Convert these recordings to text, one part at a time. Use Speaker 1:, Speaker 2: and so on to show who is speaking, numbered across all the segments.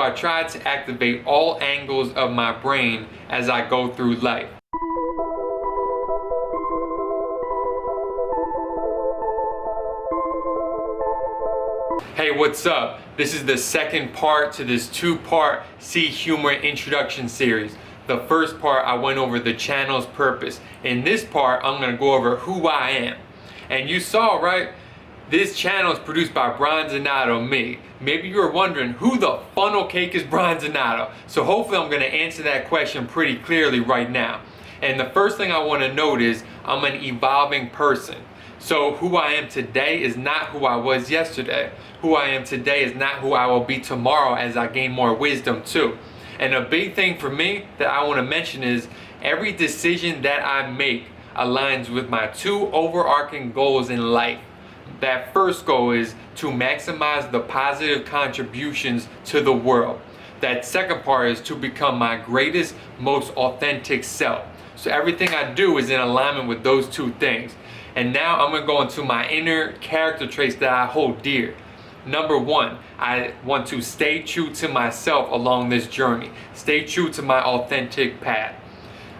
Speaker 1: I try to activate all angles of my brain as I go through life. Hey, what's up? This is the second part to this two-part See Humor introduction series. The first part, I went over the channel's purpose. In this part, I'm going to go over who I am. And you saw, right? This channel is produced by Bronzinato, me. Maybe you were wondering, who the funnel cake is Bronzinato? So hopefully I'm going to answer that question pretty clearly right now. And the first thing I want to note is, I'm an evolving person. So who I am today is not who I was yesterday. Who I am today is not who I will be tomorrow as I gain more wisdom too. And a big thing for me that I want to mention is every decision that I make aligns with my two overarching goals in life. That first goal is to maximize the positive contributions to the world. That second part is to become my greatest, most authentic self. So everything I do is in alignment with those two things. And now I'm going to go into my inner character traits that I hold dear. Number one, I want to stay true to myself along this journey. Stay true to my authentic path.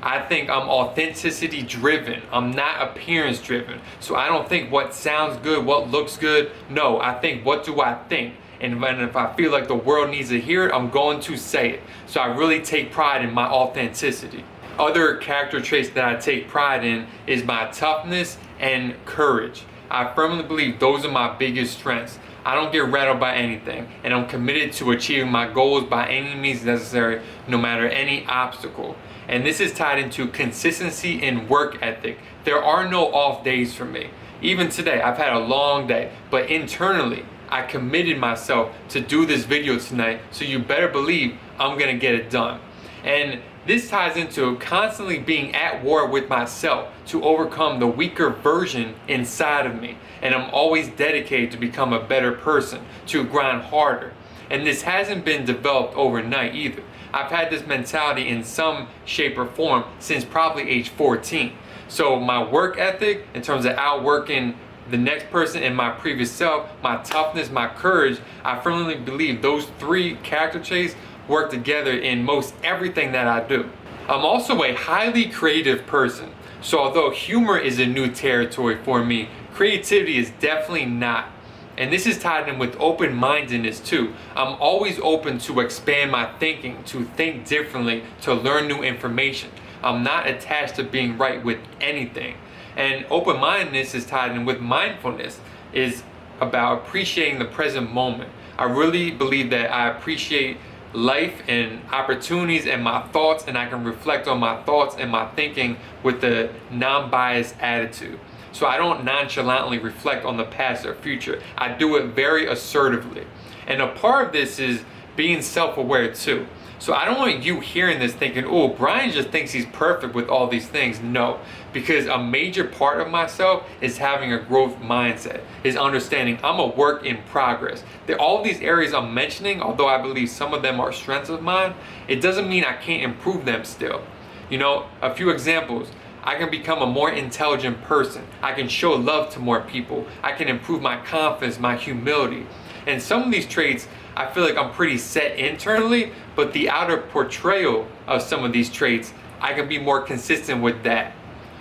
Speaker 1: I think I'm authenticity driven. I'm not appearance driven. So I don't think what sounds good, what looks good. No, I think what do I think? And if I feel like the world needs to hear it, I'm going to say it. So I really take pride in my authenticity. Other character traits that I take pride in is my toughness and courage. I firmly believe those are my biggest strengths. I don't get rattled by anything, and I'm committed to achieving my goals by any means necessary, no matter any obstacle. And this is tied into consistency and work ethic. There are no off days for me. Even today, I've had a long day, but internally, I committed myself to do this video tonight, so you better believe I'm gonna get it done. And this ties into constantly being at war with myself to overcome the weaker version inside of me. And I'm always dedicated to become a better person, to grind harder. And this hasn't been developed overnight either. I've had this mentality in some shape or form since probably age 14. So my work ethic, in terms of outworking the next person and my previous self, my toughness, my courage, I firmly believe those three character traits work together in most everything that I do. I'm also a highly creative person. So although humor is a new territory for me, creativity is definitely not. And this is tied in with open-mindedness too. I'm always open to expand my thinking, to think differently, to learn new information. I'm not attached to being right with anything. And open-mindedness is tied in with mindfulness, is about appreciating the present moment. I really believe that I appreciate life and opportunities and my thoughts, and I can reflect on my thoughts and my thinking with a non-biased attitude. So I don't nonchalantly reflect on the past or future. I do it very assertively. And a part of this is being self-aware too. So I don't want you hearing this thinking, oh, Brian just thinks he's perfect with all these things. No, because a major part of myself is having a growth mindset, is understanding I'm a work in progress. All these areas I'm mentioning, although I believe some of them are strengths of mine, it doesn't mean I can't improve them still. You know, a few examples. I can become a more intelligent person. I can show love to more people. I can improve my confidence, my humility. And some of these traits, I feel like I'm pretty set internally, but the outer portrayal of some of these traits, I can be more consistent with that.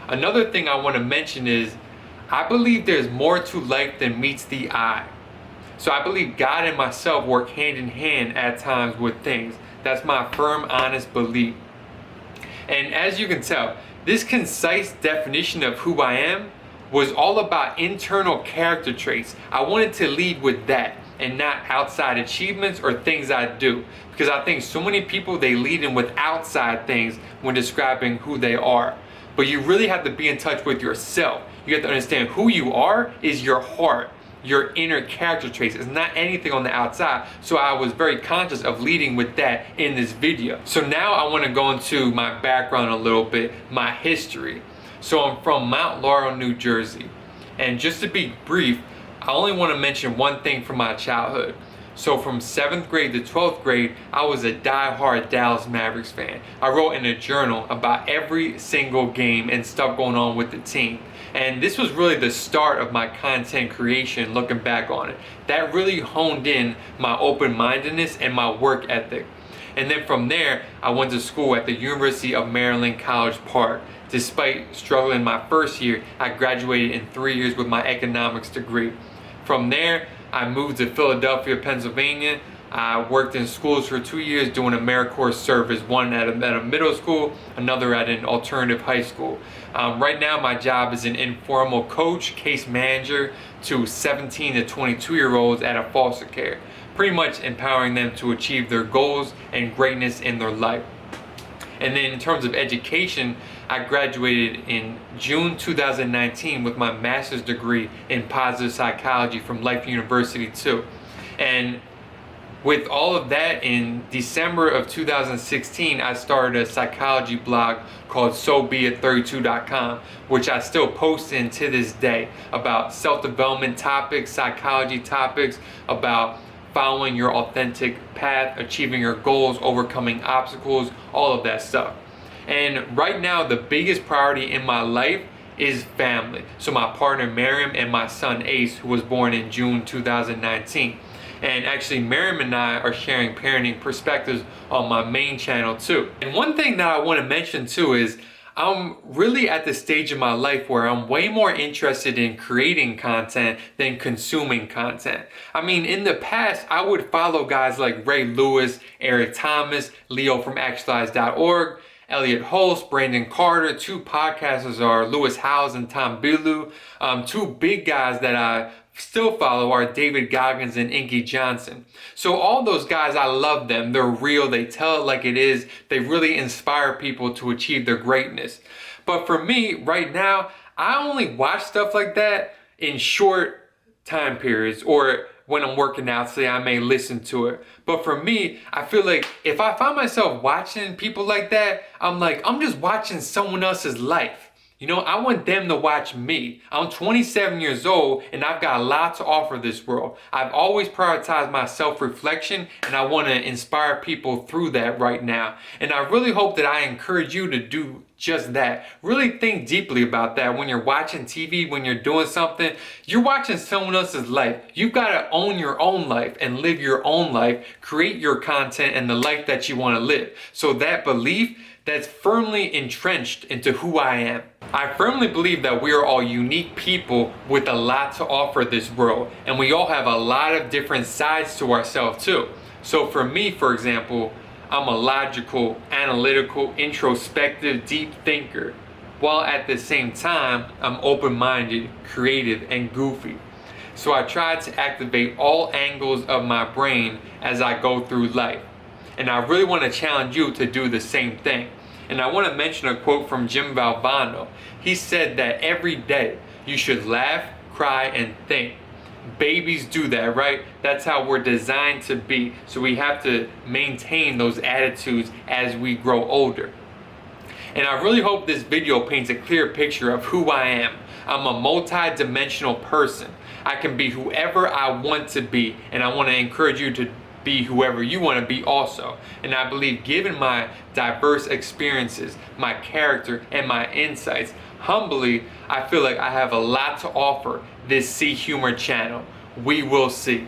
Speaker 1: Another thing I want to mention is, I believe there's more to life than meets the eye. So I believe God and myself work hand in hand at times with things. That's my firm, honest belief. And as you can tell, this concise definition of who I am was all about internal character traits. I wanted to lead with that and not outside achievements or things I do. Because I think so many people, they lead in with outside things when describing who they are. But you really have to be in touch with yourself. You have to understand who you are is your heart, your inner character traits. It's not anything on the outside. So I was very conscious of leading with that in this video. So now I want to go into my background a little bit, my history. So I'm from Mount Laurel, New Jersey. And just to be brief, I only want to mention one thing from my childhood. So from 7th grade to 12th grade, I was a die-hard Dallas Mavericks fan. I wrote in a journal about every single game and stuff going on with the team. And this was really the start of my content creation, looking back on it. That really honed in my open-mindedness and my work ethic. And then from there, I went to school at the University of Maryland, College Park. Despite struggling my first year, I graduated in 3 years with my economics degree. From there, I moved to Philadelphia, Pennsylvania. I worked in schools for 2 years doing AmeriCorps service, one at a middle school, another at an alternative high school. Right now, my job is an informal coach, case manager to 17 to 22-year-olds at a foster care, pretty much empowering them to achieve their goals and greatness in their life. And then in terms of education, I graduated in June 2019 with my master's degree in positive psychology from Life University too. And with all of that, in December of 2016, I started a psychology blog called SoBeIt32.com, which I still post in to this day, about self-development topics, psychology topics, about following your authentic path, achieving your goals, overcoming obstacles, all of that stuff. And right now, the biggest priority in my life is family. So my partner Miriam and my son Ace, who was born in June 2019. And actually, Miriam and I are sharing parenting perspectives on my main channel too. And one thing that I want to mention too is I'm really at the stage in my life where I'm way more interested in creating content than consuming content. I mean, in the past, I would follow guys like Ray Lewis, Eric Thomas, Leo from Actualize.org, Elliot Hulse, Brandon Carter. Two podcasters are Lewis Hulse and Tom Bilyeu. Two big guys that I still follow are David Goggins and Inky Johnson. So all those guys, I love them. They're real. They tell it like it is. They really inspire people to achieve their greatness. But for me, right now, I only watch stuff like that in short time periods, or when I'm working out, say I may listen to it. But for me, I feel like if I find myself watching people like that, I'm like, I'm just watching someone else's life. You know, I want them to watch me. I'm 27 years old and I've got a lot to offer this world. I've always prioritized my self-reflection and I want to inspire people through that right now. And I really hope that I encourage you to do just that. Really think deeply about that. When you're watching TV, when you're doing something, you're watching someone else's life. You've got to own your own life and live your own life, create your content and the life that you want to live. So that belief, that's firmly entrenched into who I am. I firmly believe that we are all unique people with a lot to offer this world, and we all have a lot of different sides to ourselves too. So for me, for example, I'm a logical, analytical, introspective, deep thinker, while at the same time, I'm open-minded, creative, and goofy. So I try to activate all angles of my brain as I go through life. And I really want to challenge you to do the same thing. And I want to mention a quote from Jim Valvano. He said that every day you should laugh, cry, and think. Babies do that, right? That's how we're designed to be. So we have to maintain those attitudes as we grow older. And I really hope this video paints a clear picture of who I am. I'm a multi-dimensional person. I can be whoever I want to be, and I want to encourage you to be whoever you want to be also. And I believe, given my diverse experiences, my character, and my insights, humbly, I feel like I have a lot to offer this See Humor channel. We will see.